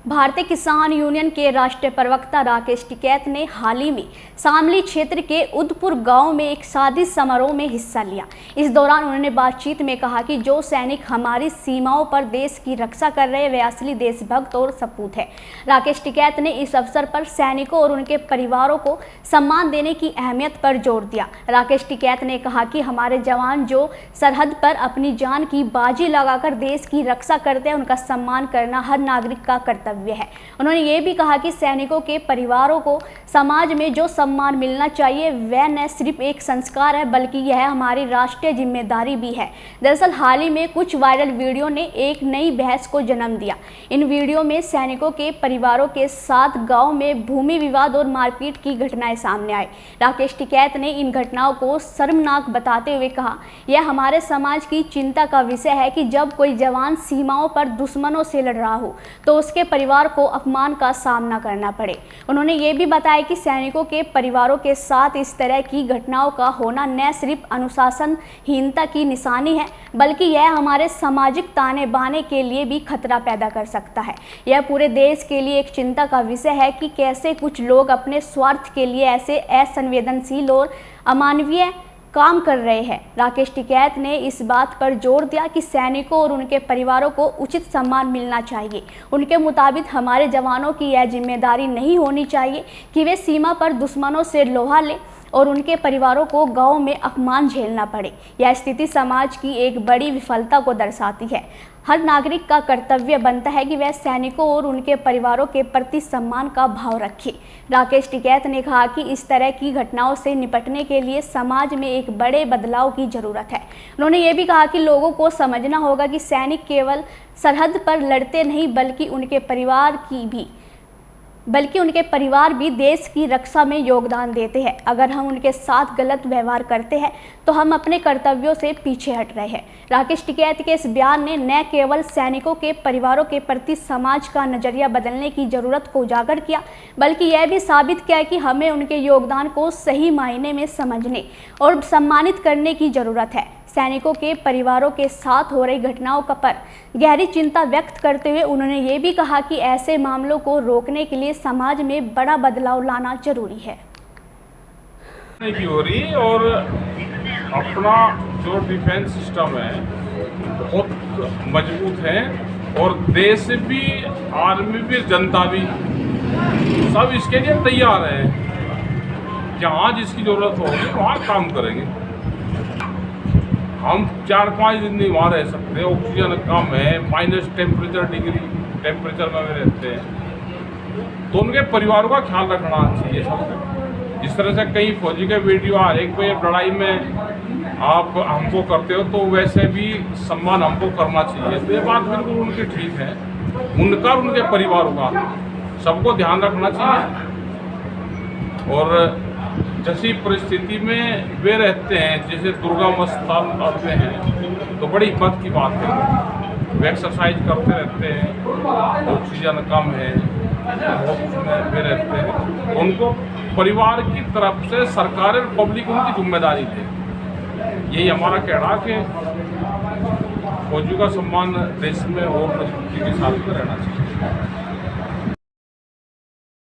भारतीय किसान यूनियन के राष्ट्रीय प्रवक्ता राकेश टिकैत ने हाल ही में शामली क्षेत्र के उदपुर गांव में एक शादी समारोह में हिस्सा लिया। इस दौरान उन्होंने बातचीत में कहा कि जो सैनिक हमारी सीमाओं पर देश की रक्षा कर रहे वे असली देशभक्त और सपूत है। राकेश टिकैत ने इस अवसर पर सैनिकों और उनके परिवारों को सम्मान देने की अहमियत पर जोर दिया। राकेश टिकैत ने कहा कि हमारे जवान जो सरहद पर अपनी जान की बाजी लगाकर देश की रक्षा करते हैं, उनका सम्मान करना हर नागरिक का कर्तव्य है। उन्होंने ये भी कहा कि सैनिकों के परिवारों को समाज में जो सम्मान मिलना चाहिए वह न सिर्फ एक संस्कार है बल्कि यह हमारी राष्ट्रीय जिम्मेदारी भी है। दरअसल हाल ही में कुछ वायरल वीडियो ने एक नई बहस को जन्म दिया। इन वीडियो में सैनिकों के परिवारों के साथ गांव में भूमि विवाद और मारपीट की घटनाएं सामने आई। राकेश टिकैत ने इन घटनाओं को शर्मनाक बताते हुए कहा, यह हमारे समाज की चिंता का विषय है कि जब कोई जवान सीमाओं पर दुश्मनों से लड़ रहा हो तो उसके परिवार को अपमान का सामना करना पड़े। उन्होंने ये भी बताया कि सैनिकों के परिवारों के साथ इस तरह की घटनाओं का होना न सिर्फ अनुशासनहीनता की निशानी है बल्कि यह हमारे सामाजिक ताने बाने के लिए भी खतरा पैदा कर सकता है। यह पूरे देश के लिए एक चिंता का विषय है कि कैसे कुछ लोग अपने स्वार्थ के लिए ऐसे असंवेदनशील और अमानवीय काम कर रहे हैं। राकेश टिकैत ने इस बात पर जोर दिया कि सैनिकों और उनके परिवारों को उचित सम्मान मिलना चाहिए। उनके मुताबिक हमारे जवानों की यह जिम्मेदारी नहीं होनी चाहिए कि वे सीमा पर दुश्मनों से लोहा लें और उनके परिवारों को गांव में अपमान झेलना पड़े। यह स्थिति समाज की एक बड़ी विफलता को दर्शाती है। हर नागरिक का कर्तव्य बनता है कि वह सैनिकों और उनके परिवारों के प्रति सम्मान का भाव रखे। राकेश टिकैत ने कहा कि इस तरह की घटनाओं से निपटने के लिए समाज में एक बड़े बदलाव की जरूरत है। उन्होंने ये भी कहा कि लोगों को समझना होगा कि सैनिक केवल सरहद पर लड़ते नहीं बल्कि उनके परिवार भी देश की रक्षा में योगदान देते हैं। अगर हम उनके साथ गलत व्यवहार करते हैं तो हम अपने कर्तव्यों से पीछे हट रहे हैं। राकेश टिकैत के इस बयान ने न केवल सैनिकों के परिवारों के प्रति समाज का नजरिया बदलने की जरूरत को उजागर किया बल्कि यह भी साबित किया कि हमें उनके योगदान को सही मायने में समझने और सम्मानित करने की जरूरत है। सैनिकों के परिवारों के साथ हो रही घटनाओं पर गहरी चिंता व्यक्त करते हुए उन्होंने ये भी कहा कि ऐसे मामलों को रोकने के लिए समाज में बड़ा बदलाव लाना जरूरी है। की हो रही और अपना जो डिफेंस सिस्टम है बहुत मजबूत है और देश भी, आर्मी भी, जनता भी सब इसके लिए तैयार है। जहाँ जिसकी जरूरत होगी वहाँ काम करेंगे। हम 4-5 दिन नहीं वहाँ रह सकते, ऑक्सीजन कम है, माइनस डिग्री टेम्परेचर में रहते हैं, तो उनके परिवारों का ख्याल रखना चाहिए सबको। जिस तरह से कई फौजी के वीडियो आ रहे कोई लड़ाई में आप हमको करते हो तो वैसे भी सम्मान हमको करना चाहिए। तो ये बात बिल्कुल उनकी ठीक है। उनका और उनके परिवारों का सबको ध्यान रखना चाहिए और जैसी परिस्थिति में वे रहते हैं, जैसे दुर्गम स्थान रहते हैं तो बड़ी हिम्मत की बात है। वे एक्सरसाइज करते रहते हैं, ऑक्सीजन कम है, बहुत उसमें वे रहते हैं। उनको परिवार की तरफ से सरकार और पब्लिक उनकी जिम्मेदारी दे। यही हमारा कहना कि फौजियों का सम्मान देश में और मजबूती के साथ रहना चाहिए।